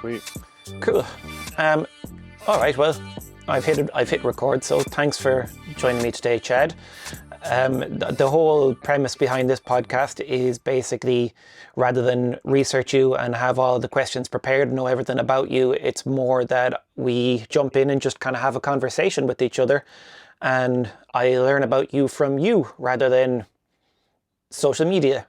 Sweet. Cool. Um, all right. Well, I've hit record. So thanks for joining me today, Chad. The whole premise behind this podcast is basically, rather than research you and have all the questions prepared and know everything about you, it's more that we jump in and just kind of have a conversation with each other, and I learn about you from you rather than social media.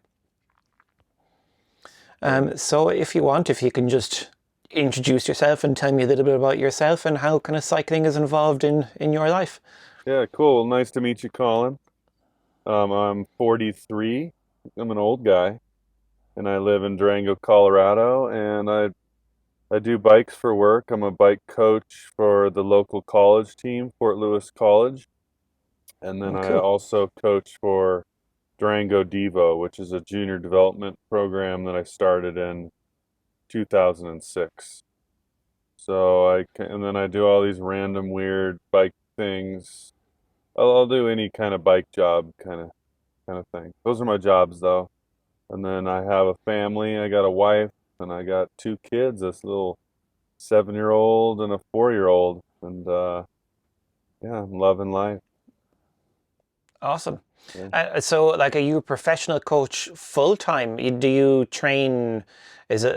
So if you want, if you can just introduce yourself and tell me a little bit about yourself and how kind of cycling is involved in your life. Yeah, cool. Well, nice to meet you, Colin. I'm 43. I'm an old guy, and I live in Durango, Colorado, and I do bikes for work. I'm a bike coach for the local college team, Fort Lewis College, and then Oh, I cool. also coach for Durango Devo, which is a junior development program that I started in 2006. And then I do all these random weird bike things. I'll do any kind of bike job kind of thing. Those are my jobs though. And then I have a family. I got a wife and I got two kids, this little 7-year old and a 4-year old. And yeah, I'm loving life. Awesome. Yeah. So, like, are you a professional coach full time? Do you train? Is it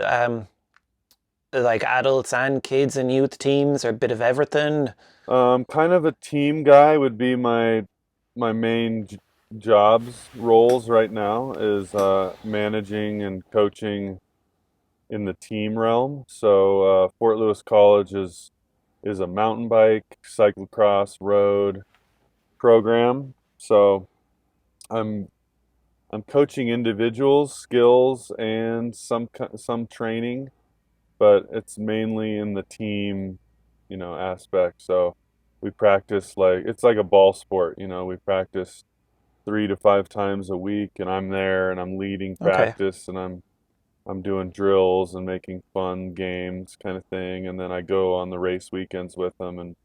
like adults and kids and youth teams, or a bit of everything? Kind of a team guy would be my main jobs roles right now is managing and coaching in the team realm. So Fort Lewis College is a mountain bike, cyclocross, road program. So I'm I'm coaching individuals, skills, and some training, but it's mainly in the team, aspect. So we practice like it's like a ball sport. We practice 3 to 5 times a week, and I'm there and I'm leading Okay. practice, and I'm doing drills and making fun games kind of thing, and then I go on the race weekends with them and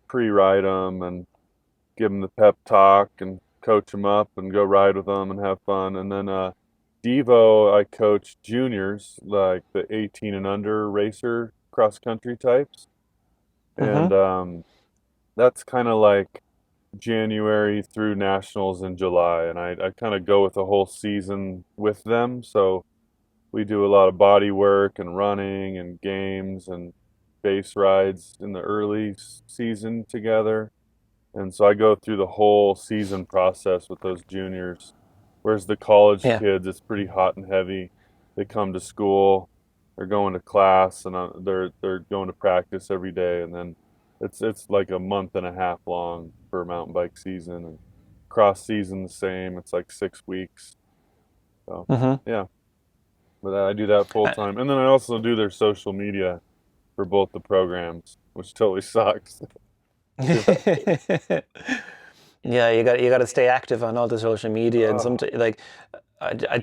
pre-ride them and give them the pep talk and coach them up and go ride with them and have fun. And then Devo, I coach juniors, like the 18 and under racer cross country types, and Mm-hmm. that's kind of like January through nationals in July, and I kind of go with the whole season with them. So we do a lot of body work and running and games and base rides in the early season together. And so I go through the whole season process with those juniors. Whereas the college Yeah. kids, it's pretty hot and heavy. They come to school, they're going to class, and they're going to practice every day, and then it's like a month and a half long for mountain bike season, and cross season the same. It's like 6 weeks. So Mm-hmm. yeah, but I do that full Uh, time, and then I also do their social media for both the programs, which totally sucks. yeah, you got to stay active on all the social media, and Oh, sometimes like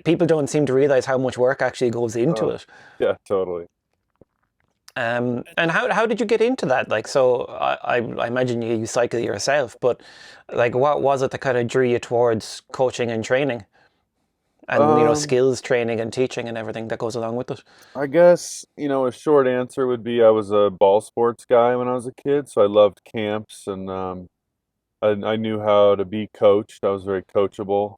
people don't seem to realize how much work actually goes into oh, it. yeah, totally. And how did you get into that? Like, so I imagine you cycle yourself, but like, what was it that kind of drew you towards coaching and training, and Um, skills training and teaching and everything that goes along with it? I guess, a short answer would be I was a ball sports guy when I was a kid, so I loved camps and I knew how to be coached. I was very coachable.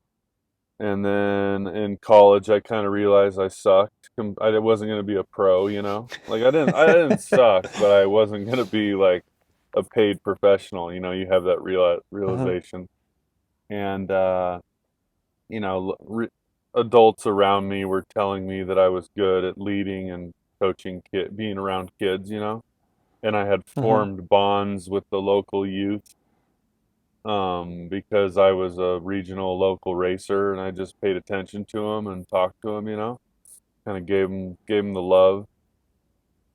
And then in college, I kind of realized I sucked. I wasn't going to be a pro. Like I didn't suck, but I wasn't going to be like a paid professional. You have that Hmm. realization. And you know, re adults around me were telling me that I was good at leading and coaching being around kids. And I had Hmm. formed bonds with the local youth, because I was a regional local racer and I just paid attention to them and talked to them. Kind of gave them the love.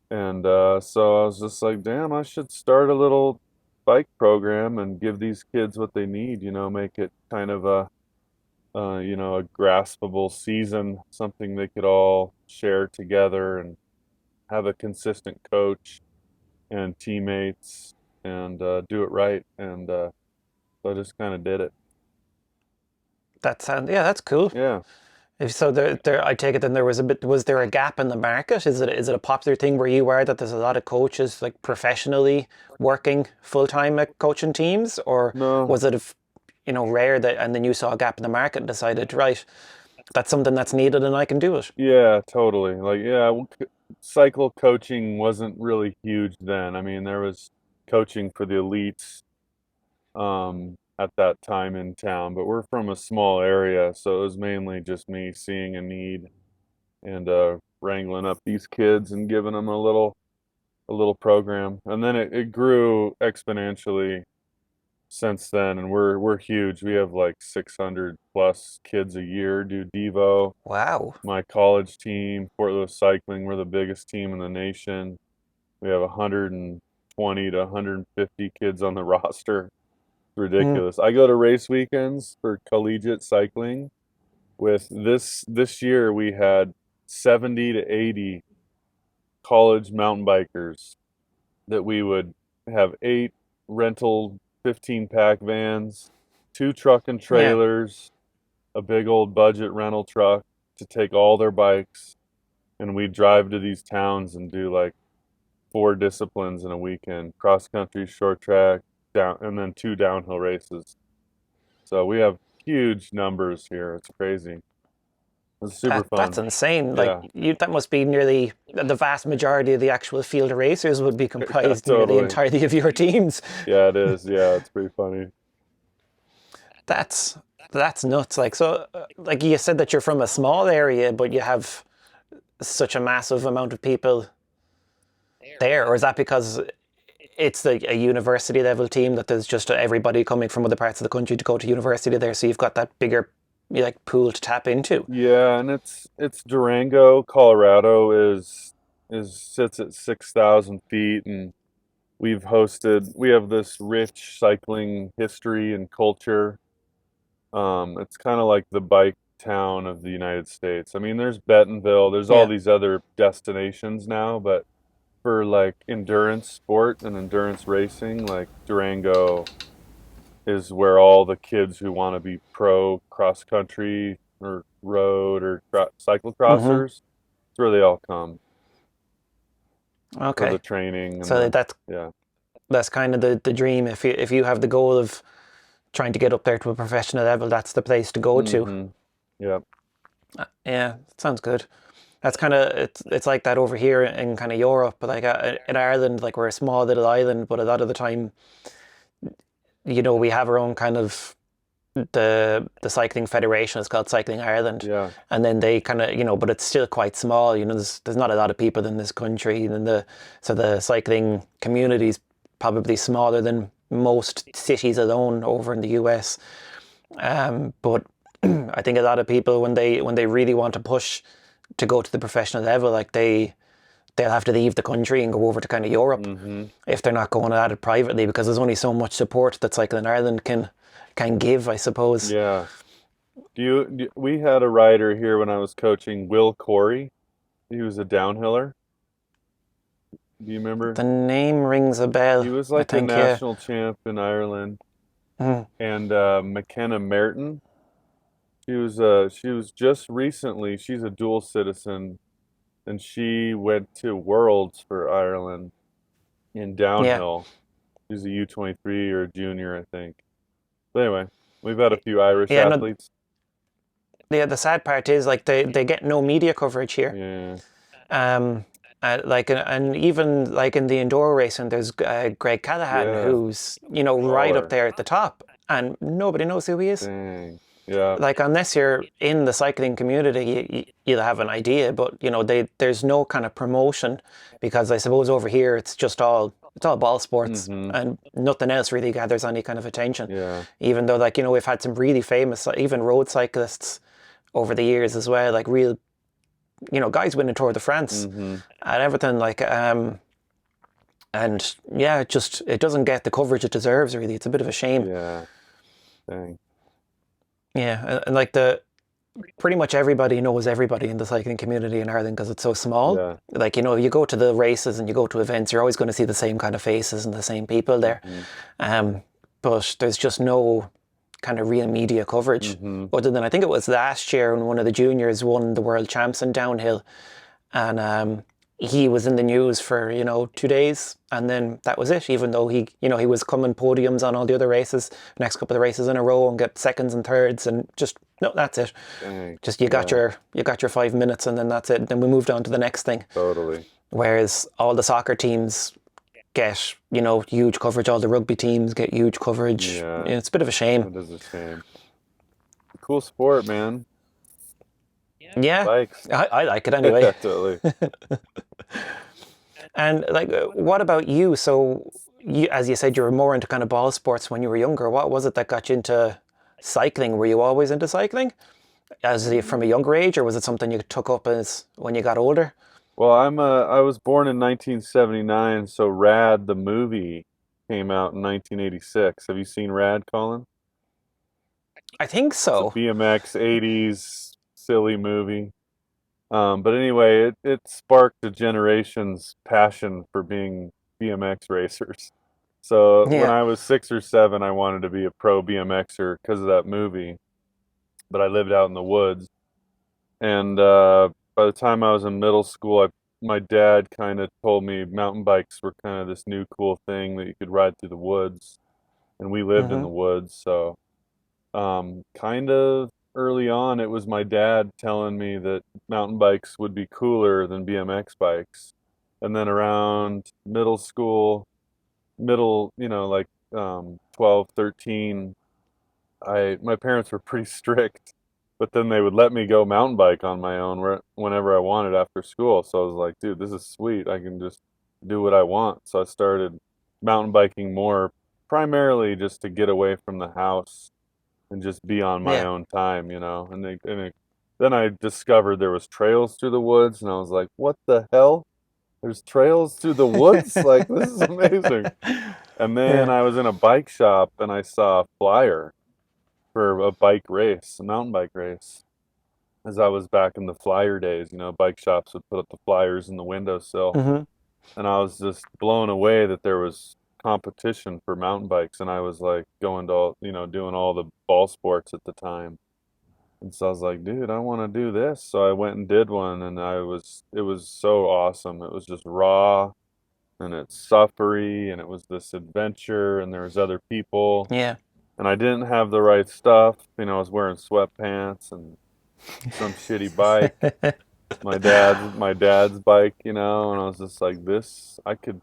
And so I was just like, damn, I should start a little bike program and give these kids what they need, make it kind of a graspable season, something they could all share together and have a consistent coach and teammates and do it right. And so I just kind of did it. Yeah, that's cool. Yeah. If so, I take it then was there a gap in the market? Is it a popular thing where you are that there's a lot of coaches like professionally working full time at coaching teams, or No, was it rare that and then you saw a gap in the market and decided, right, that's something that's needed and I can do it. yeah, totally. Like, yeah, cycle coaching wasn't really huge then. I mean, there was coaching for the elites at that time in town, but we're from a small area, so it was mainly just me seeing a need and wrangling up these kids and giving them a little program. And then it grew exponentially since then, and we're huge. We have like 600 plus kids a year do Devo. Wow. My college team, Fort Lewis Cycling, we're the biggest team in the nation. We have 120 to 150 kids on the roster. It's Mm, ridiculous. I go to race weekends for collegiate cycling. With this year, we had 70 to 80 college mountain bikers that we would have 8 rental 15 pack vans, 2 truck and yeah. trailers, a big old budget rental truck to take all their bikes, and we'd drive to these towns and do like 4 disciplines in a weekend: cross country, short track, down, and then 2 downhill races. So we have huge numbers here. It's crazy. It's super That's fun. insane. Like Yeah, that must be nearly the vast majority of the actual field of racers would be yeah, comprised nearly totally. entirely of your teams. Yeah, it is. Yeah, it's pretty funny. That's that's nuts. Like so, like you said that you're from a small area, but you have such a massive amount of people there, or is that because it's like a university level team that there's just everybody coming from other parts of the country to go to university there, so you've got that bigger like pool to tap into? Yeah, and it's Durango, Colorado is sits at 6,000 feet, and we have this rich cycling history and culture. It's kind of like the bike town of the United States. I mean, there's Bentonville, there's all Yeah. these other destinations now, but for like endurance sport and endurance racing, like Durango is where all the kids who want to be pro cross country or road or Hmm. cyclocrossers, it's where they all come for the Okay. training and So the, that's yeah. that's kind of the dream. If you have the goal of trying to get up there to a professional level, that's the place to go to. Mm-hmm. Yeah. Yeah, sounds good. That's kind of it's like that over here in kind of Europe, but like in Ireland, like we're a small little island, but a lot of the time, we have our own kind of the cycling federation is called Cycling Ireland, Yeah. and then they kind of but it's still quite small. There's not a lot of people in this country, and the cycling community is probably smaller than most cities alone over in the US. But I think a lot of people when they really want to push to go to the professional level, like they'll have to leave the country and go over to kind of Europe Mm-hmm. if they're not going at it privately, because there's only so much support that Cycling Ireland can give, I suppose. Yeah. We had a rider here when I was coaching, Will Corey. He was a downhiller. Do you remember? The name rings a He bell, was I like a think, yeah. national champ in Ireland. Mm, And McKenna Merton, she was just recently, she's a dual citizen, and she went to Worlds for Ireland in yeah. downhill. She's a U23 or a junior, I think. But anyway, we've had a few Irish Yeah, no, athletes. the sad part is like they get no media coverage here. Yeah, Um, like and even like in the enduro racing, there's Greg Callahan, yeah, who's right up baller. there at the top, and nobody knows who he is. Dang. Yeah. Like unless you're in the cycling community, you'll have an idea, but there's no kind of promotion, because I suppose over here it's all ball sports Mm-hmm. and nothing else really gathers any kind of attention. Yeah. Even though like we've had some really famous even road cyclists over the years as well, like real guys winning Tour de France Mm-hmm. and everything, like and yeah, it doesn't get the coverage it deserves, really. It's a bit of a shame. Yeah. Dang. Yeah, and like the pretty much everybody knows everybody in the cycling community in Ireland because it's so small. Yeah. Like you go to the races and you go to events, you're always going to see the same kind of faces and the same people there. Mm-hmm. But there's just no kind of real media coverage. Hmm. Other than I think it was last year when one of the juniors won the world champs in downhill, and he was in the news for 2 days, and then that was it. Even though he was coming podiums on all the other races, next couple of races in a row, and get seconds and thirds, and just no, that's it. Dang. Just you got your 5 minutes, and then that's it. Then we moved on to the next thing. Totally. Whereas all the soccer teams get huge coverage, all the rugby teams get huge coverage. Yeah, It's a bit of a shame. that is a shame. Cool sport, man. Yeah, Bikes. I like it Yeah, anyway. totally. And like, what about you? So, as you said, you were more into kind of ball sports when you were younger. What was it that got you into cycling? Were you always into cycling from a younger age, or was it something you took up as when you got older? Well, I was born in 1979, so Rad the movie came out in 1986. Have you seen Rad, Colin? I think It's a so. BMX 80s silly movie. But anyway, it sparked a generation's passion for being BMX racers. So when Yeah. I was 6 or 7, I wanted to be a pro BMXer because of that movie. But I lived out in the woods, and by the time I was in middle school, my dad kind of told me mountain bikes were kind of this new cool thing that you could ride through the woods, and we lived in Hmm. the woods, so kind of early on, it was my dad telling me that mountain bikes would be cooler than BMX bikes. And then around middle school, like 12, 13, my parents were pretty strict, but then they would let me go mountain bike on my own whenever I wanted after school. So I was like, dude, this is sweet. I can just do what I want. So I started mountain biking more, primarily just to get away from the house and just be on my Yeah. own time, then I discovered there was trails through the woods, and I was like, "What the hell? There's trails through the woods? Like this is amazing!" And then Yeah. I was in a bike shop, and I saw a flyer for a bike race, a mountain bike race. As I was back in the flyer days, bike shops would put up the flyers in the windowsill, Hmm. and I was just blown away that there was competition for mountain bikes, and I was like going to doing all the ball sports at the time. And so I was like, dude, I want to do this. So I went and did one, and it was so awesome. It was just raw, and it's suffery, and it was this adventure, and there was other people, Yeah. and I didn't have the right stuff. I was wearing sweatpants and some shitty bike, my dad's bike, and I was just like, this, I could,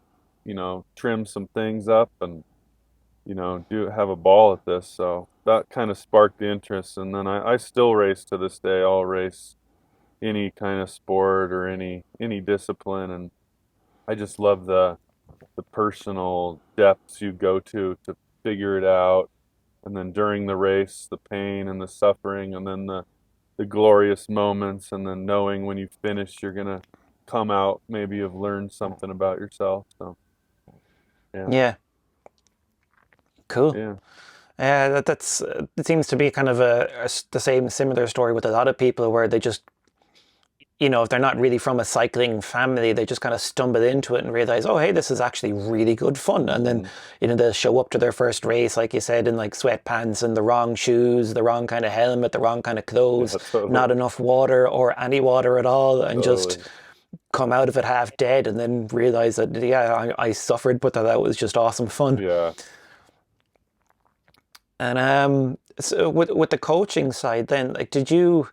trim some things up and do have a ball at this. So that kind of sparked the interest. And then I still race to this day. I'll race any kind of sport or any discipline. And I just love the personal depths you go to figure it out. And then during the race, the pain and the suffering, and then the glorious moments, and then knowing when you finish, you're gonna come out, maybe you've learned something about yourself. So yeah, Yeah. Cool. yeah, That's it seems to be kind of the same similar story with a lot of people where they just if they're not really from a cycling family, they just kind of stumble into it and realize, oh, hey, this is actually really good fun. And then, hmm, they'll show up to their first race, like you said, in like sweatpants and the wrong shoes, the wrong kind of helmet, the wrong kind of clothes, yeah, totally, not enough water or any water at all, and just totally, come out of it half dead and then realize that, yeah, I suffered, but that was just awesome fun. yeah. And so with the coaching side, then, like, do you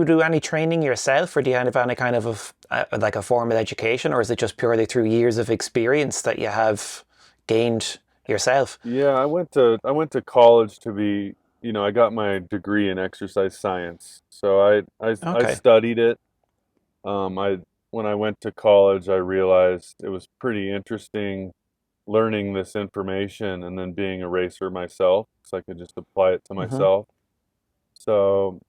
do any training yourself, or do you have any kind of like a formal education, or is it just purely through years of experience that you have gained yourself? Yeah, I went to college to be, I got my degree in exercise science. So I Okay. studied it. I When I went to college, I realized it was pretty interesting learning this information and then being a racer myself, so I could just apply it to Hmm. myself. So,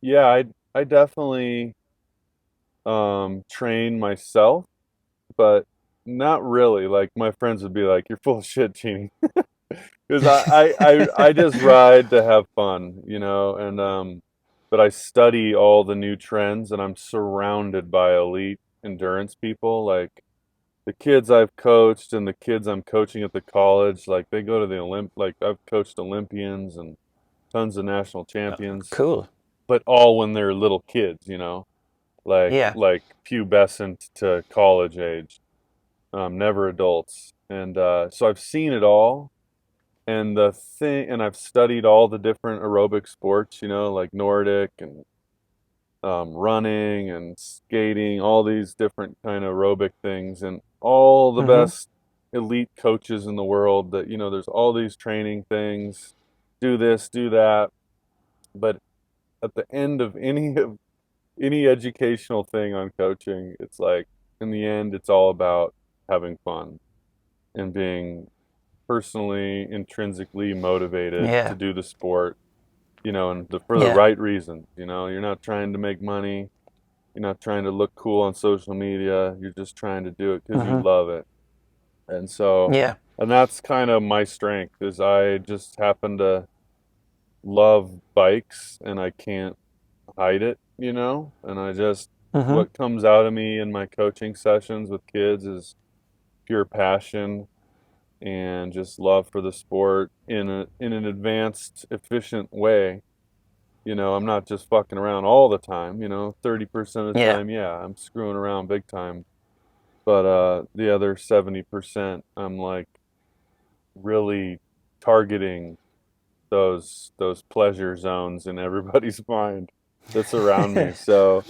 yeah, I definitely train myself, but not really. Like my friends would be like, "You're full of shit, Cheeney," because I just ride to have fun, and but I study all the new trends, and I'm surrounded by elite endurance people. Like the kids I've coached and the kids I'm coaching at the college, like they go to the like I've coached Olympians and tons of national champions, Cool. but all when they're little kids, Yeah. like pubescent to college age, never adults. And so I've seen it all. And I've studied all the different aerobic sports, like Nordic and running and skating, all these different kind of aerobic things, and all the Mm-hmm. best elite coaches in the world that, there's all these training things, do this, do that. But at the end of any educational thing on coaching, it's like in the end, it's all about having fun and being personally, intrinsically motivated to Yeah. do the sport, for the Yeah. right reasons. You're not trying to make money. You're not trying to look cool on social media. You're just trying to do it because you Mm-hmm. love it. And so, Yeah. and that's kind of my strength is I just happen to love bikes and I can't hide it, and Mm-hmm. what comes out of me in my coaching sessions with kids is pure passion and just love for the sport in an advanced, efficient way. I'm not just fucking around all the time, 30% of the Yeah. time, yeah, I'm screwing around big time. But the other 70%, I'm like really targeting those pleasure zones in everybody's mind that's around me. So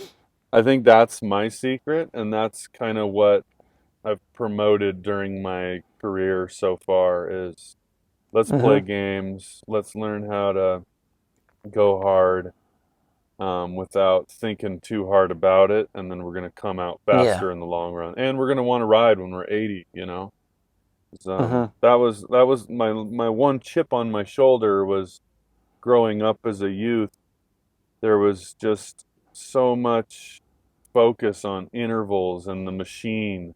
I think that's my secret, and that's kind of what I've promoted during my career so far is let's play Mm-hmm. games, let's learn how to go hard without thinking too hard about it, and then we're going to come out Yeah. faster in the long run, and we're going to want to ride when we're 80. 'Cause, Mm-hmm. that was my one chip on my shoulder was growing up as a youth. There was just so much focus on intervals and the machine.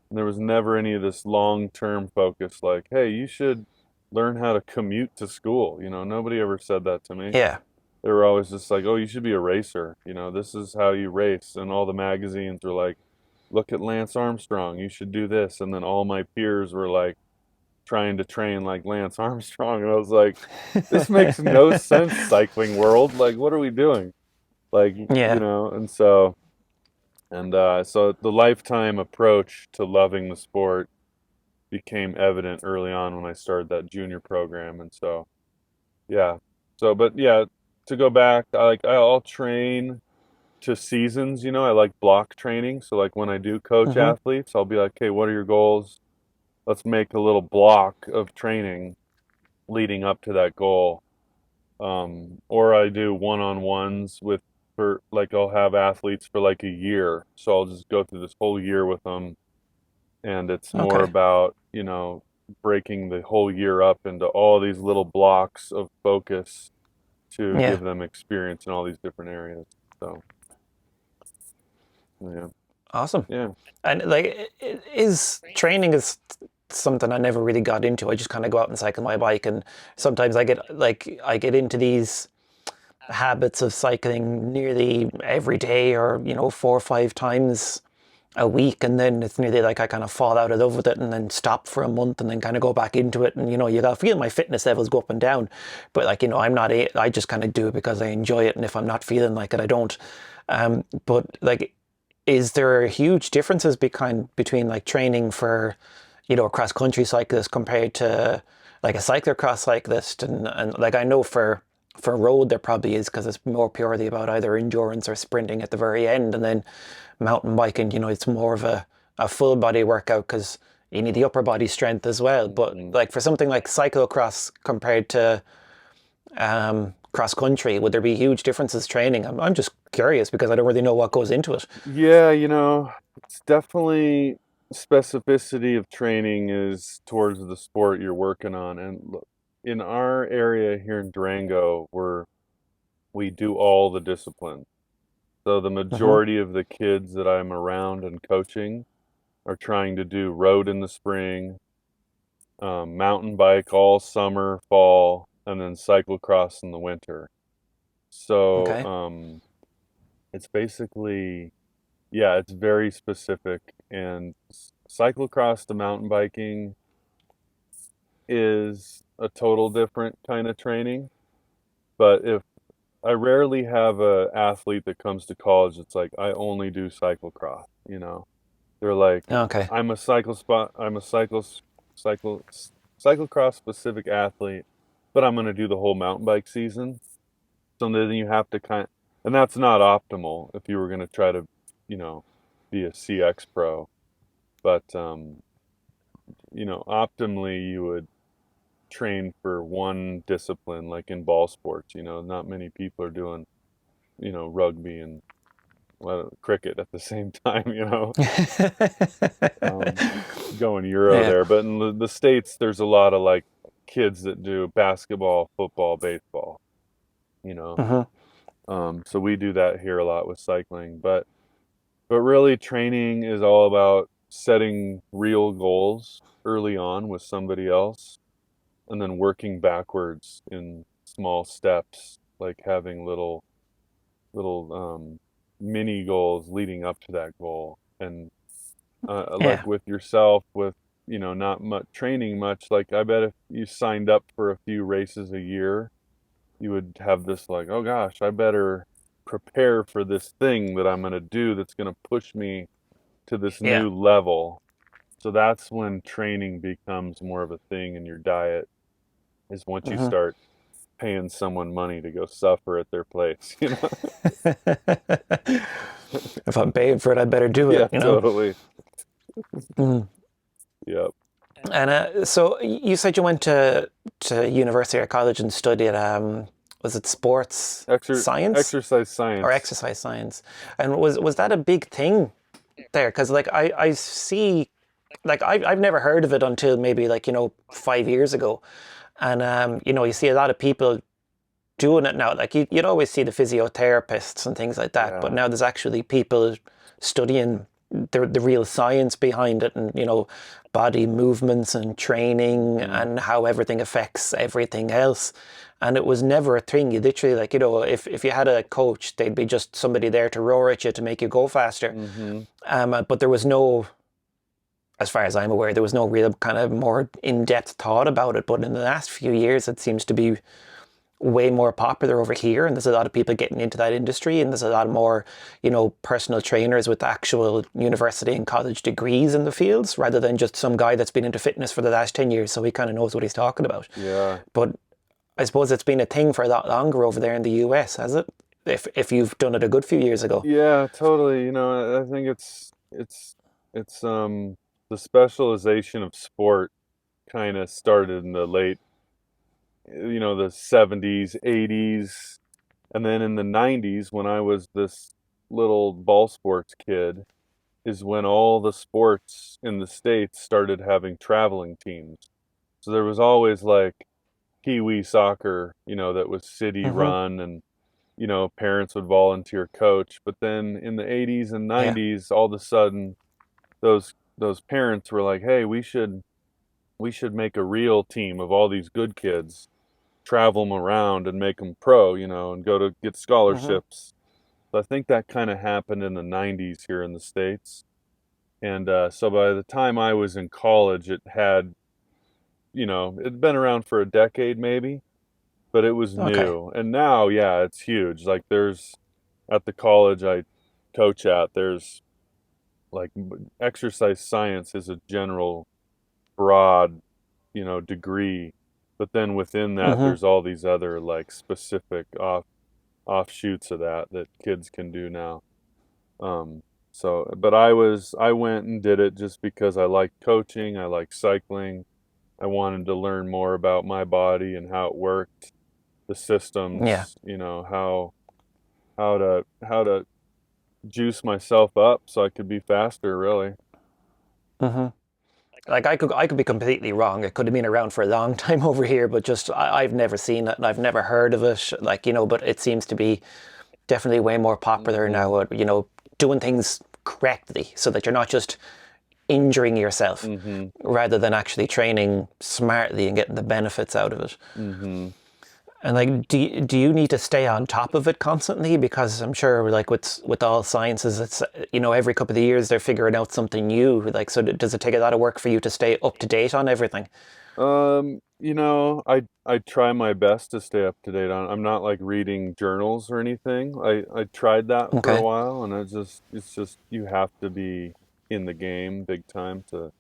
And there was never any of this long-term focus like, hey, you should learn how to commute to school. Nobody ever said that to me. Yeah. They were always just like, oh, you should be a racer. This is how you race. And all the magazines were like, look at Lance Armstrong. You should do this. And then all my peers were like trying to train like Lance Armstrong. And I was like, this makes no sense, cycling world. Like, what are we doing? Like, Yeah. and so the lifetime approach to loving the sport became evident early on when I started that junior program. And so, yeah. But yeah, to go back, I'll train to seasons. I like block training. So like when I do coach Mm-hmm. athletes, I'll be like, hey, what are your goals? Let's make a little block of training leading up to that goal. Or I do one-on-ones for like I'll have athletes for like a year. So I'll just go through this whole year with them, and it's more Okay. about, breaking the whole year up into all these little blocks of focus to give Yeah. them experience in all these different areas. So, yeah. Awesome. Yeah. And like, is training is something I never really got into. I just kind of go out and cycle my bike, and sometimes I get into these habits of cycling nearly every day, or 4 or 5 times a week, and then it's nearly like I kind of fall out of love with it, and then stop for a month, and then kind of go back into it, and you got to feel my fitness levels go up and down, but like I'm not I just kind of do it because I enjoy it, and if I'm not feeling like it, I don't. But like, is there huge differences between like training for, a cross country cyclist compared to like a cyclocross cyclist? And like, I know for road there probably is, because it's more purely about either endurance or sprinting at the very end, and then mountain biking, it's more of a full body workout because you need the upper body strength as well. But Mhm. like for something like cyclocross compared to cross country, would there be huge differences training? I'm just curious because I don't really know what goes into it. Yeah, it's definitely specificity of training is towards the sport you're working on. And look, in our area here in Durango, we do all the disciplines. So the Hmm. majority of the kids that I'm around and coaching are trying to do road in the spring, mountain bike all summer, fall, and then cyclocross in the winter. So Okay. it's basically, yeah, it's very specific. And cyclocross to mountain biking is a total different kind of training. But if I rarely have a athlete that comes to college that's like, I only do cyclocross, you know. They're like, Okay. I'm a cycle, cyclocross specific athlete, but I'm going to do the whole mountain bike season. So then you have to and that's not optimal if you were going to try to, you know, be a CX pro. But, you know, optimally you would train for one discipline, like in ball sports. You know, not many people are doing, you know, rugby and cricket at the same time. You know, um, going Euro Yeah. there. But in the States, there's a lot of like kids that do basketball, football, baseball. You know, Hmm. so we do that here a lot with cycling. But really, training is all about setting real goals early on with somebody else and then working backwards in small steps, like having little mini goals leading up to that goal. And Yeah. like with yourself, with you know not much training much, like I bet if you signed up for a few races a year, you would have this like, oh gosh, I better prepare for this thing that I'm going to do that's going to push me to this Yeah. new level. So that's when training becomes more of a thing in your diet, is once you Hmm. start paying someone money to go suffer at their place, you know? If I'm paying for it, I better do it, Yeah, you know? totally. Mm. Yep. And so you said you went to university or college and studied, was it sports Exer science Exercise or science. exercise science? And was that a big thing there? Because like I see, like I've never heard of it until maybe like, 5 years ago. And, you see a lot of people doing it now. Like you'd always see the physiotherapists and things like that, but Yeah. now there's actually people studying the real science behind it, and body movements and training Mm. and how everything affects everything else. And it was never a thing. You literally, like, if you had a coach, they'd be just somebody there to roar at you to make you go faster. Mm-hmm. But there was no, as far as I'm aware, there was no real kind of more in-depth thought about it. But in the last few years, it seems to be way more popular over here, and there's a lot of people getting into that industry, and there's a lot more personal trainers with actual university and college degrees in the fields, rather than just some guy that's been into fitness for the last 10 years, so he kind of knows what he's talking about. Yeah. But I suppose it's been a thing for a lot longer over there in the US, has it? If you've done it a good few years ago. Yeah, totally. You know, I think it's the specialization of sport kind of started in the late, you know, the 70s, 80s, and then in the 90s when I was this little ball sports kid is when all the sports in the States started having traveling teams. So there was always like Pee Wee soccer, you know, that was city Hmm. run and, you know, parents would volunteer coach. But then in the 80s and Yeah. 90s, all of a sudden those parents were like, hey, we should make a real team of all these good kids, travel them around and make them pro, you know, and go to get Hmm. scholarships. So I think that kind of happened in the 90s here in the States. And so by the time I was in college, it had, you know, it'd been around for a decade maybe, but it was Okay. new. And now, yeah, it's huge. Like there's at the college I coach at, there's like exercise science is a general broad, you know, degree. But then within that, Hmm. there's all these other like specific offshoots of that kids can do now. Um, but I went and did it just because I like coaching, I like cycling. I wanted to learn more about my body and how it worked, the Yeah. systems, you know, how to juice myself up so I could be faster, really. Hmm. Like I could be completely wrong. It could have been around for a long time over here, but just I've never seen it and I've never heard of it. Like, but it seems to be definitely way more popular Hmm. now at, doing things correctly so that you're not just injuring yourself Hmm. rather than actually training smartly and getting the benefits out of it. Hmm. And like, do you need to stay on top of it constantly? Because I'm sure, like with all sciences, it's every couple of years they're figuring out something new. Like, so does it take a lot of work for you to stay up to date on everything? I try my best to stay up to date on. I'm not like reading journals or anything. I tried that for a Okay. while, and it's just you have to be in the game big time to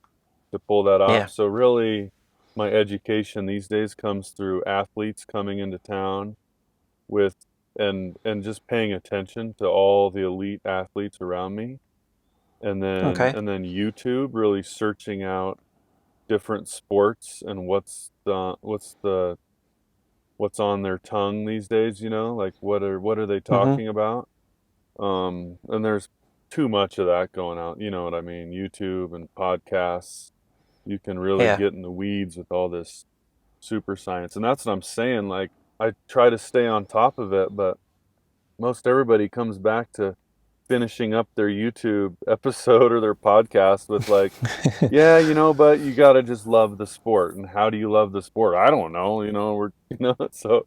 pull that off. Yeah. So really, my education these days comes through athletes coming into town with and just paying attention to all the elite athletes around me, and then Okay. and then YouTube, really searching out different sports and what's on their tongue these days, like what are they Mm-hmm. talking about? And there's too much of that going out, you know what I mean? YouTube and podcasts, you can really Yeah. get in the weeds with all this super science. And that's what I'm saying. Like, I try to stay on top of it, but most everybody comes back to finishing up their YouTube episode or their podcast with like, yeah, but you got to just love the sport. And how do you love the sport? I don't know, so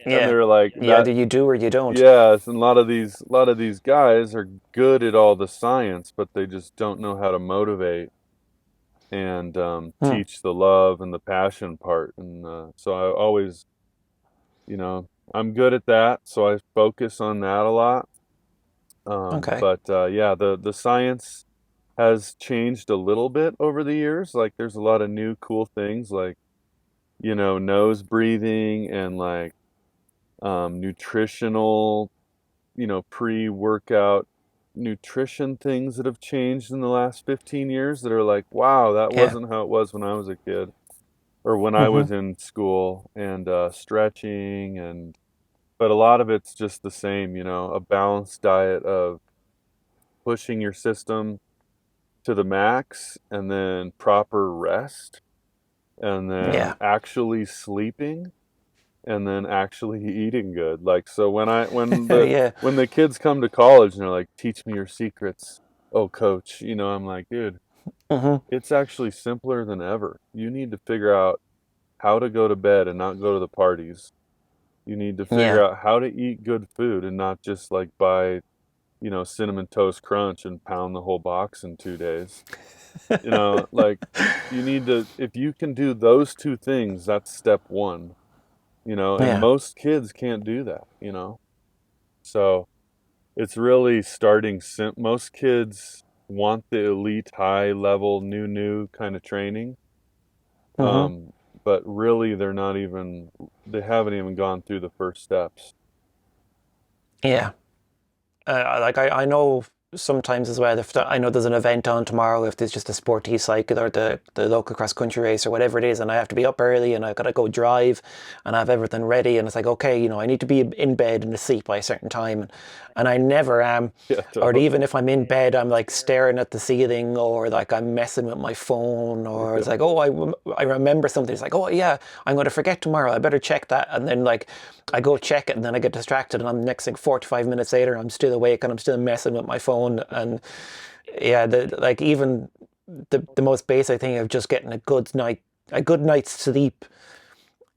and Yeah. they're like You that. either you do or you don't. Yes, and a lot of these guys are good at all the science, but they just don't know how to motivate and Hmm. teach the love and the passion part. And so I always, you know, I'm good at that, so I focus on that a lot. Okay. But yeah, the science has changed a little bit over the years. Like, there's a lot of new cool things, like, nose breathing and like nutritional, pre-workout nutrition things that have changed in the last 15 years that are like, wow, that Yeah. wasn't how it was when I was a kid or when I Mm-hmm. was in school, and stretching, but a lot of it's just the same, a balanced diet of pushing your system to the max, and then proper rest, and then Yeah. actually sleeping, and then actually eating good. Like, so when the Yeah. when the kids come to college and they're like, teach me your secrets, oh coach, I'm like, dude, Mm-hmm. it's actually simpler than ever. You need to figure out how to go to bed and not go to the parties. You need to figure Yeah. out how to eat good food and not just like buy, cinnamon toast crunch and pound the whole box in 2 days. Like, you need to, if you can do those two things, that's step one, and Yeah. most kids can't do that. So it's really starting most kids want the elite high level new kind of training. Mm-hmm. Um, but really they haven't even gone through the first steps. Yeah. Like I know sometimes as well if I know there's an event on tomorrow, if there's just a sporty cycle or the local cross country race or whatever it is, and I have to be up early and I gotta go drive and I have everything ready, and it's like, okay, I need to be in bed and asleep by a certain time, and I never am. Yeah, Or totally. even if I'm in bed, I'm like staring at the ceiling, or like I'm messing with my phone, or it's Yeah. like, oh, I remember something. It's like, oh yeah, I'm going to forget tomorrow. I better check that. And then like I go check it, and then I get distracted, and I'm next thing 45 minutes later, I'm still awake and I'm still messing with my phone. And yeah, like even the most basic thing of just getting a good night's sleep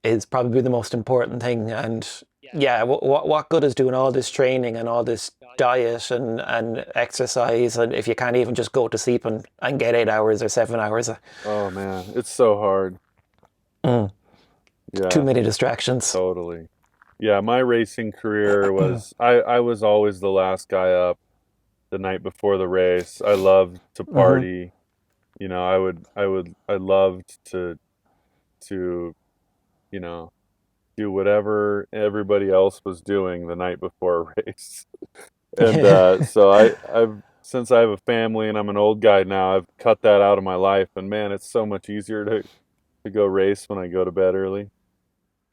is probably the most important thing. And yeah, what good is doing all this training and all this diet and exercise, and if you can't even just go to sleep and get 8 hours or 7 hours? Oh man, it's so hard. Mm, too Yeah, many distractions. totally. Yeah, my racing career I was always the last guy up the night before the race. I loved to Hmm. party. I loved to, you know, do whatever everybody else was doing the night before a race. And Yeah. so I've since I have a family and I'm an old guy now, I've cut that out of my life. And man, it's so much easier to go race when I go to bed early.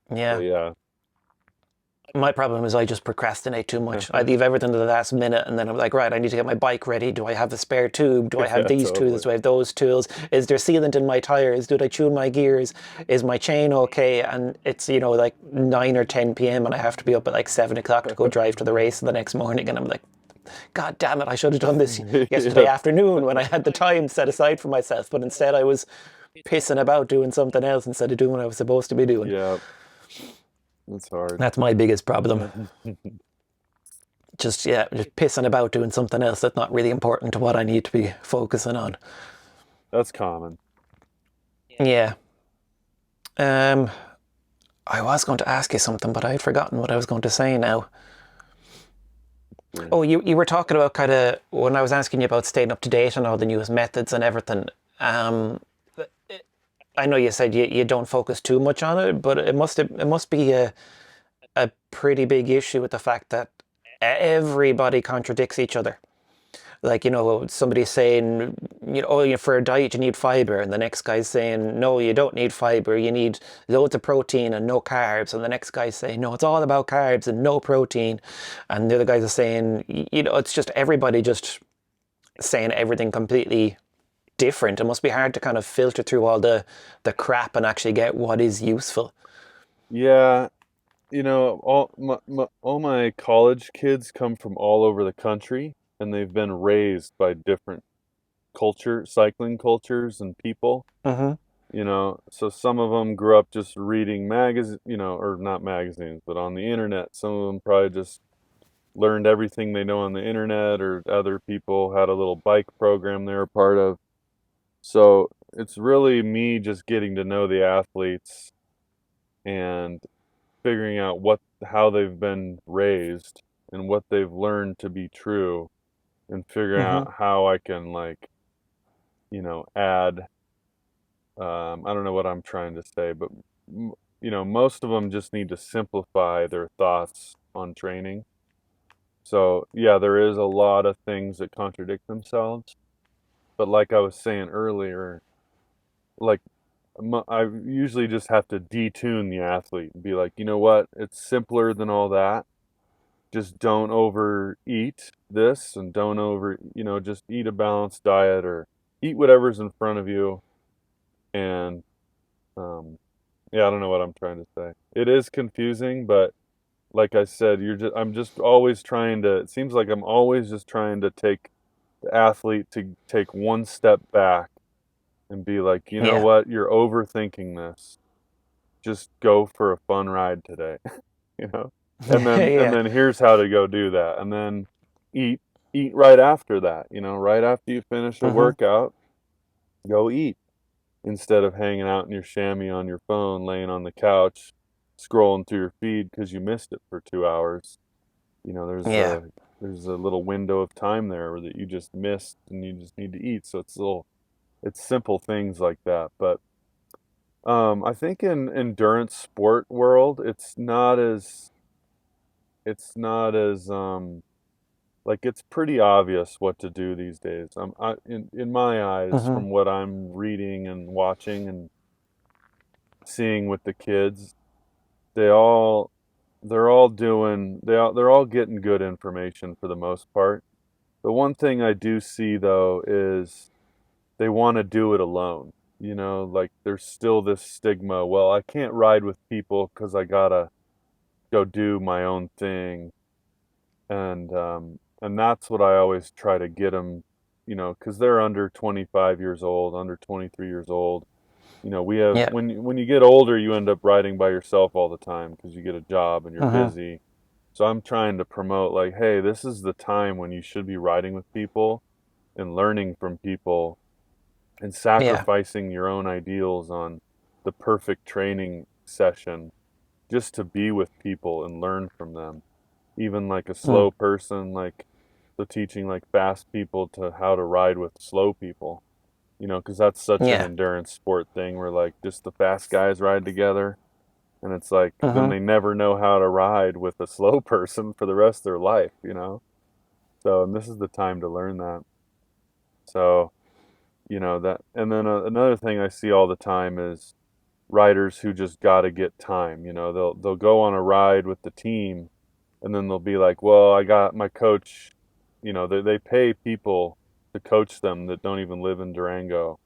So Yeah. yeah. My problem is I just procrastinate too much. I leave everything to the last minute, and then I'm like, right, I need to get my bike ready. Do I have a spare tube? Do I have Yeah, these tools? totally. Do I have those tools? Is there sealant in my tires? Did I tune my gears? Is my chain okay? And it's, like 9 or 10 p.m. and I have to be up at like 7 o'clock to go drive to the race the next morning. And I'm like, God damn it, I should have done this yesterday Yep. afternoon when I had the time set aside for myself. But instead, I was pissing about doing something else instead of doing what I was supposed to be doing. Yeah. It's hard. That's my biggest problem. Just pissing about doing something else that's not really important to what I need to be focusing on. That's common. Yeah. Um, I was going to ask you something, but I had forgotten what I was going to say now. Yeah. Oh, you were talking about kind of when I was asking you about staying up to date and all the newest methods and everything. Um, I know you said you don't focus too much on it, but it must be a pretty big issue with the fact that everybody contradicts each other. Like, somebody's saying, oh, for a diet you need fiber, and the next guy's saying, no, you don't need fiber, you need loads of protein and no carbs, and the next guy's saying, no, it's all about carbs and no protein, and the other guys are saying, it's just everybody just saying everything completely different. It must be hard to kind of filter through all the crap and actually get what is useful. Yeah, all my college kids come from all over the country, and they've been raised by different cycling cultures and people. Mm-hmm. So some of them grew up just reading magazines, or not magazines, but on the internet. Some of them probably just learned everything they know on the internet, or other people had a little bike program they were part of. So it's really me just getting to know the athletes and figuring out how they've been raised and what they've learned to be true, and figuring Mm-hmm. out how I can, like, add. I don't know what I'm trying to say, but most of them just need to simplify their thoughts on training. So yeah, there is a lot of things that contradict themselves, but like I was saying earlier, like I usually just have to detune the athlete and be like, you know what? It's simpler than all that. Just don't overeat this, and don't just eat a balanced diet, or eat whatever's in front of you. And um, yeah, I don't know what I'm trying to say. It is confusing, but like I said, I'm just always trying to, it seems like I'm always just trying to take the athlete to take one step back and be like, you know Yeah. what? You're overthinking this. Just go for a fun ride today, you know? And Yeah. then here's how to go do that. And then eat eat right after that, right after you finish a Mm-hmm. workout, go eat, instead of hanging out in your chamois on your phone, laying on the couch, scrolling through your feed because you missed it for 2 hours. Yeah. There's a little window of time there that you just missed, and you just need to eat. So it's simple things like that. But I think in endurance sport world, it's not as like, it's pretty obvious what to do these days. In my eyes, Mm-hmm. from what I'm reading and watching and seeing with the kids, they all they're all getting good information for the most part. The one thing I do see though is they want to do it alone. Like, there's still this stigma. Well, I can't ride with people because I gotta go do my own thing, and that's what I always try to get them. Because they're under 25 years old, under 23 years old. We have Yeah. when you get older, you end up riding by yourself all the time because you get a job and you're Mm-hmm. busy. So I'm trying to promote, like, hey, this is the time when you should be riding with people and learning from people, and Yeah. sacrificing your own ideals on the perfect training session, just to be with people and learn from them. Even like a Mm. slow person, like, the teaching like fast people to how to ride with slow people, because that's such an Yeah. endurance sport thing where, like, just the fast guys ride together, and it's like then Mm-hmm. they never know how to ride with a slow person for the rest of their life. So, and this is the time to learn that. So, that, and then another thing I see all the time is riders who just got to get time. They'll go on a ride with the team, and then they'll be like, "Well, I got my coach." They pay people to coach them that don't even live in Durango,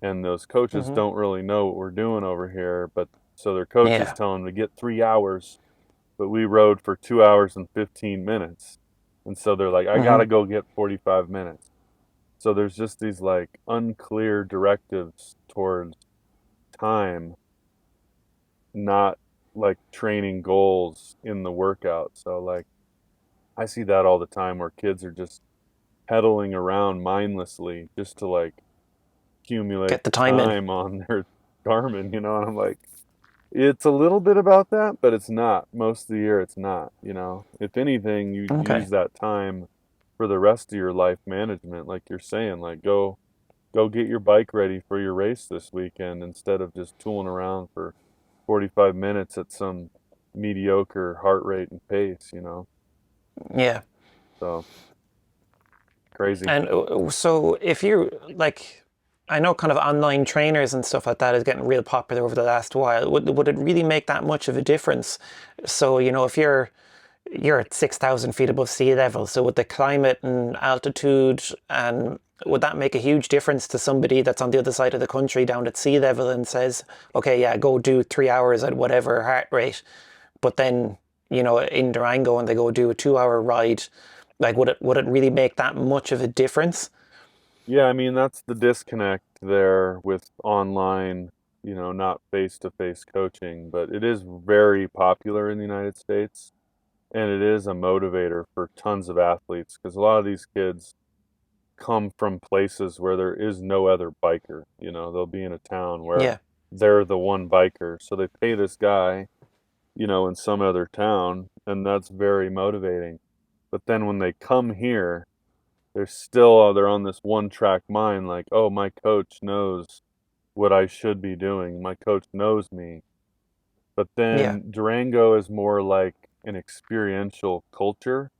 and those coaches Mm-hmm. don't really know what we're doing over here. But so their coaches Yeah. tell them to get 3 hours, but we rode for 2 hours and 15 minutes, and so they're like, "I Mm-hmm. gotta go get 45 minutes." So there's just these, like, unclear directives towards time, not like training goals in the workout. So like I see that all the time where kids are just pedaling around mindlessly just to like accumulate Get the time in. time on their Garmin, you know, and I'm like, it's a little bit about that, but it's not. Most of the year it's not, you know. If anything, you Okay. use that time for the rest of your life management, like you're saying, like go get your bike ready for your race this weekend instead of just tooling around for 45 minutes at some mediocre heart rate and pace, you know. Yeah. So crazy. And so if you like, I know kind of online trainers and stuff like that is getting real popular over the last while. Would it really make that much of a difference? So, if you're at 6,000 feet above sea level, so with the climate and altitude, and would that make a huge difference to somebody that's on the other side of the country down at sea level and says, okay, yeah, go do 3 hours at whatever heart rate, but then, in Durango and they go do a 2 hour ride, like would it really make that much of a difference? Yeah, I mean, that's the disconnect there with online, you know, not face-to-face coaching, but it is very popular in the United States and it is a motivator for tons of athletes because a lot of these kids come from places where there is no other biker. You know, they'll be in a town where Yeah. they're the one biker, so they pay this guy, you know, in some other town, and that's very motivating. But then when they come here, they're on this one track mind like, oh, my coach knows what I should be doing. My coach knows me. But Yeah. then Durango is more like an experiential culture.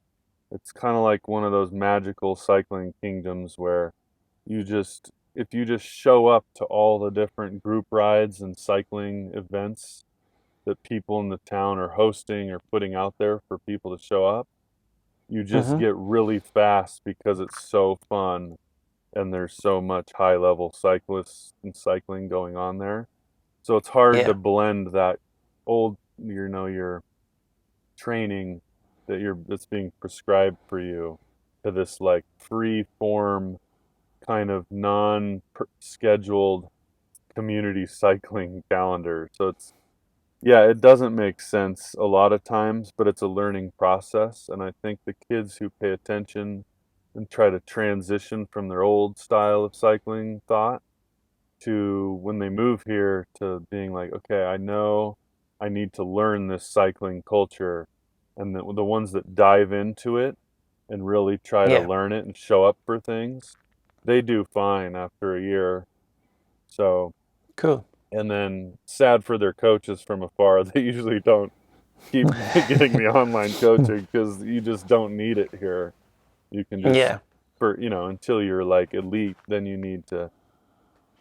It's kind of like one of those magical cycling kingdoms where if you just show up to all the different group rides and cycling events that people in the town are hosting or putting out there for people to show up, you just Mm-hmm. get really fast because it's so fun and there's so much high level cyclists and cycling going on there. So it's hard to Yeah. blend that old, you know, your training that's being prescribed for you to this like free form kind of non scheduled community cycling calendar. So yeah, it doesn't make sense a lot of times, but it's a learning process. And I think the kids who pay attention and try to transition from their old style of cycling thought to when they move here to being like, okay, I know I need to learn this cycling culture. And the ones that dive into it and really try to Yeah. learn it and show up for things, they do fine after a year. So, Cool. and then sad for their coaches from afar, they usually don't keep getting the online coaching because you just don't need it here. You can just, Yeah. you know, until you're like elite, then you need to,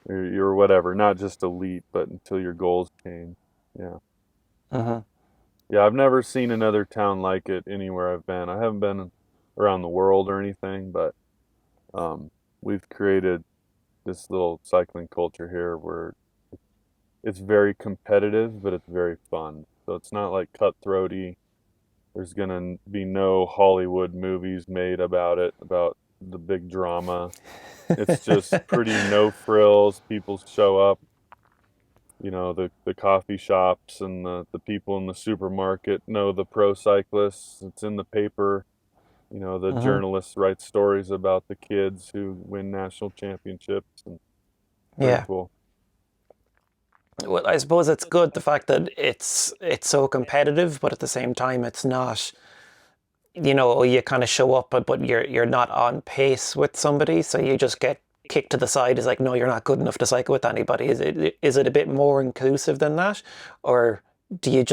or you're whatever, not just elite, but until your goals change. Yeah. Mm-hmm. Yeah, I've never seen another town like it anywhere I've been. I haven't been around the world or anything, but um, we've created this little cycling culture here where it's very competitive, but it's very fun. So it's not like cutthroaty. There's gonna be no Hollywood movies made about it, about the big drama. It's just pretty no frills. People show up, you know, the coffee shops and the people in the supermarket know the pro cyclists. It's in the paper. You know, the Mm-hmm. journalists write stories about the kids who win national championships and pretty Yeah. cool. Well, I suppose it's good the fact that it's so competitive, but at the same time, it's not. You kind of show up, but you're not on pace with somebody, so you just get kicked to the side. It's like, no, you're not good enough to cycle with anybody. Is it a bit more inclusive than that, or do you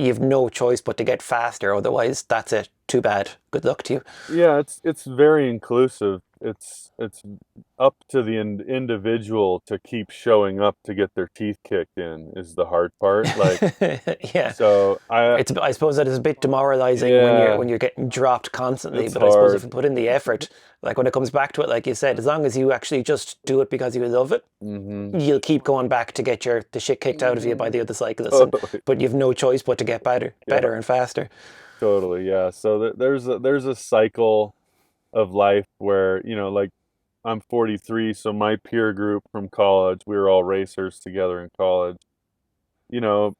have no choice but to get faster? Otherwise, that's it. Too bad. Good luck to you. Yeah, it's very inclusive. It's up to the individual to keep showing up to get their teeth kicked in is the hard part. Like, Yeah. so I suppose that is a bit demoralizing when you're yeah, when you're getting dropped constantly. it's But I suppose if hard. you put in the effort, like when it comes back to it, like you said, as long as you actually just do it because you love it, Hmm. you'll keep going back to get the shit kicked out of you by the other cyclists, and Totally. but you've no choice but to get better, Yeah, better and faster. totally. Yeah. So there's a cycle of life where, you know, like I'm 43, so my peer group from college, we were all racers together in college. You know,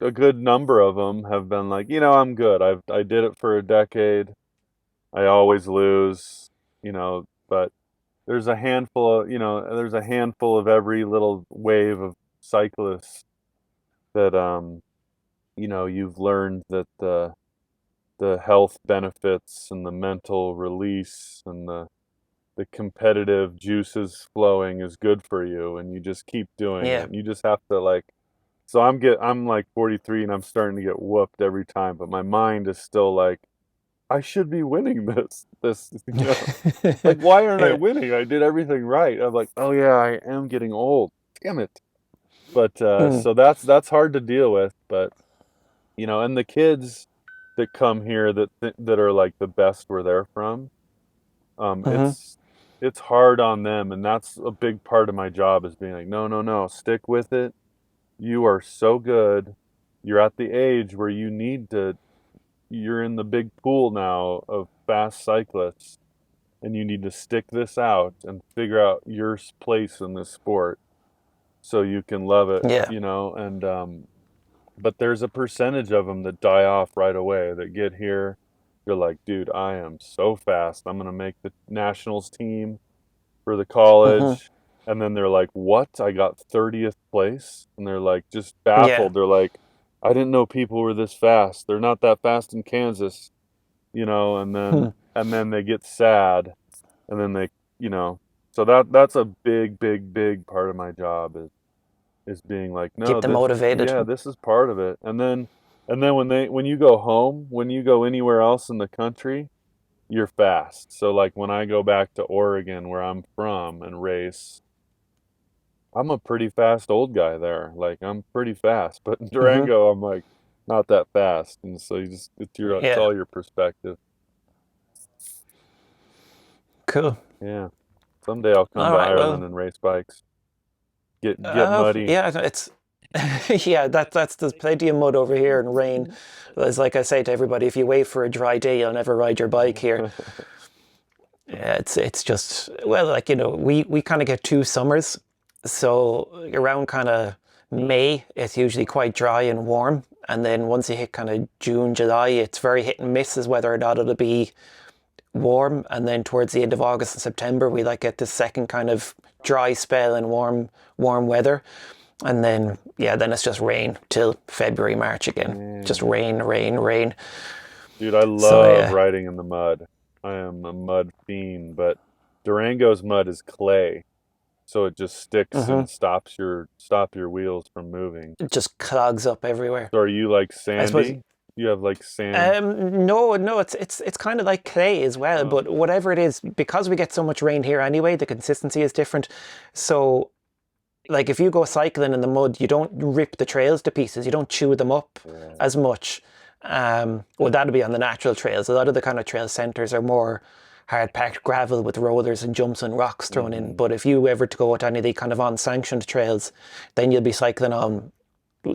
a good number of them have been like, I'm good. I did it for a decade. I always lose, but there's a handful of every little wave of cyclists that you've learned that the health benefits and the mental release and the competitive juices flowing is good for you, and you just keep doing it. Yeah. And you just have to like. So I'm like 43 and I'm starting to get whooped every time, but my mind is still like, I should be winning this. Like, why aren't I Yeah. winning? I did everything right. I'm like, oh yeah, I am getting old. Damn it. But Mm. so that's hard to deal with. But and the kids that come here that are like the best where they're from, Mm-hmm. it's hard on them, and that's a big part of my job is being like, no, no, no, stick with it. You are so good. You're at the age where you're in the big pool now of fast cyclists, and you need to stick this out and figure out your place in this sport so you can love it, Yeah. and but there's a percentage of them that die off right away that get here. You're like, dude, I am so fast. I'm going to make the nationals team for the Mm-hmm. college. And then they're like, what? I got 30th place. And they're like, just Yeah. baffled. They're like, I didn't know people were this fast. They're not that fast in Kansas, and then Hmm. they get sad. And then so that's a big, big, big part of my job is being like, no, Keep them motivated. this is part of it. And then when you go home, when you go anywhere else in the country, you're fast. So like when I go back to Oregon where I'm from and race, I'm a pretty fast old guy there. Like I'm pretty fast, but in Mm-hmm. Durango I'm like not that fast. And so it's Yeah. all your perspective. Cool. Yeah. Someday I'll come All to right. Ireland Well, and race bikes. Get muddy. yeah, it's yeah, there's plenty of mud over here and rain. It's like I say to everybody, if you wait for a dry day, you'll never ride your bike here. Yeah, it's just well, like we kind of get 2 summers, so around kind of May, it's usually quite dry and warm, and then once you hit kind of June, July, it's very hit and miss as whether or not it'll be warm, and then towards the end of August and September, we like get this second kind of dry spell and warm weather, and then yeah, then it's just rain till February, March again, just Man. rain, rain, rain. Dude, I So love yeah. riding in the mud. I am a mud fiend, but Durango's mud is clay, so it just sticks Hmm. and stop your wheels from moving. It just clogs up everywhere. So are you like I suppose. sandy? You have like sand. No, no, it's kind of like clay as well, Oh, but whatever it is, because we get so much rain here anyway, the consistency is different. So, like if you go cycling in the mud, you don't rip the trails to pieces, you don't chew them up yeah. as much. Well, that'll be on the natural trails. A lot of the kind of trail centers are more hard packed gravel with rollers and jumps and rocks thrown in. Hmm. But if you ever to go to any of the kind of unsanctioned trails, then you'll be cycling on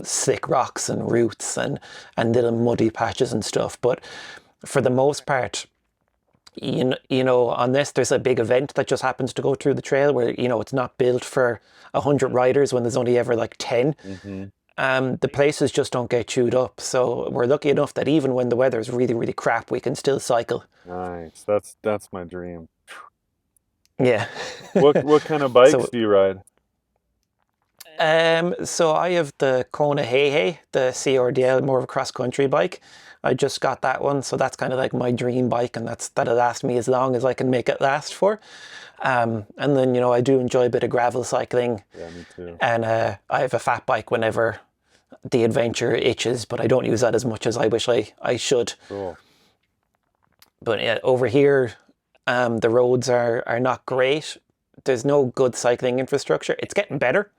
slick rocks and roots and little muddy patches and stuff. But for the most part, unless there's a big event that just happens to go through the trail where, it's not built for 100 riders when there's only ever like 10, Hmm. the places just don't get chewed up. So we're lucky enough that even when the weather is really, really crap, we can still cycle. Nice. That's my dream. Yeah. What kind of bikes So do you ride? So I have the Kona the CRDL, more of a cross country bike. I just got that one, so that's kind of like my dream bike, and that'll last me as long as I can make it last for. And then I do enjoy a bit of gravel cycling, Yeah, me too. and I have a fat bike whenever the adventure itches, but I don't use that as much as I wish I should. Cool. But yeah, over here, the roads are not great. There's no good cycling infrastructure. It's getting better.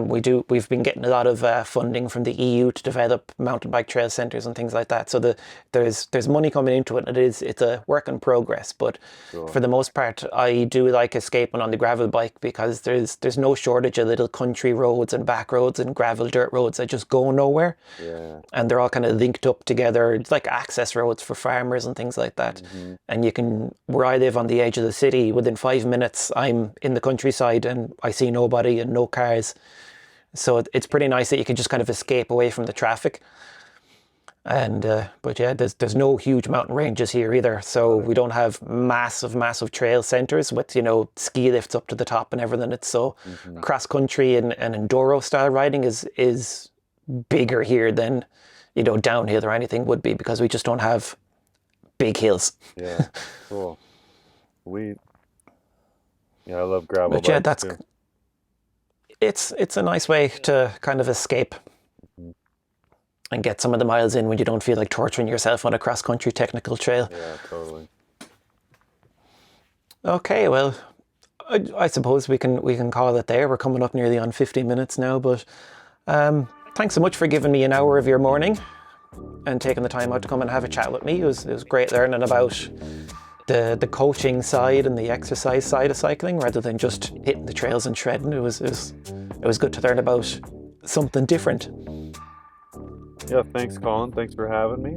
We've been getting a lot of funding from the EU to develop mountain bike trail centres and things like that. So there's money coming into it, and it's a work in progress. But for Sure. the most part, I do like escaping on the gravel bike because there's no shortage of little country roads and back roads and gravel dirt roads that just go nowhere, Yeah. and they're all kind of linked up together. It's like access roads for farmers and things like that. Hmm. And where I live on the edge of the city, within 5 minutes, I'm in the countryside and I see nobody and no cars. So it's pretty nice that you can just kind of escape away from the traffic. And but yeah, there's no huge mountain ranges here either, so we don't have massive trail centers with, you know, ski lifts up to the top and everything. It's so cross country and enduro style riding is bigger here than, you know, downhill or anything would be, because we just don't have big hills. Yeah, cool. Sweet. Yeah, I love gravel But yeah, bikes too. it's a nice way to kind of escape and get some of the miles in when you don't feel like torturing yourself on a cross-country technical trail. Yeah, totally. Okay, well, I suppose we can call it there. We're coming up nearly on 50 minutes now, but thanks so much for giving me an hour of your morning and taking the time out to come and have a chat with me. It was great learning about the coaching side and the exercise side of cycling rather than just hitting the trails and shredding. It was good to learn about something different. Yeah, thanks, Colin. Thanks for having me.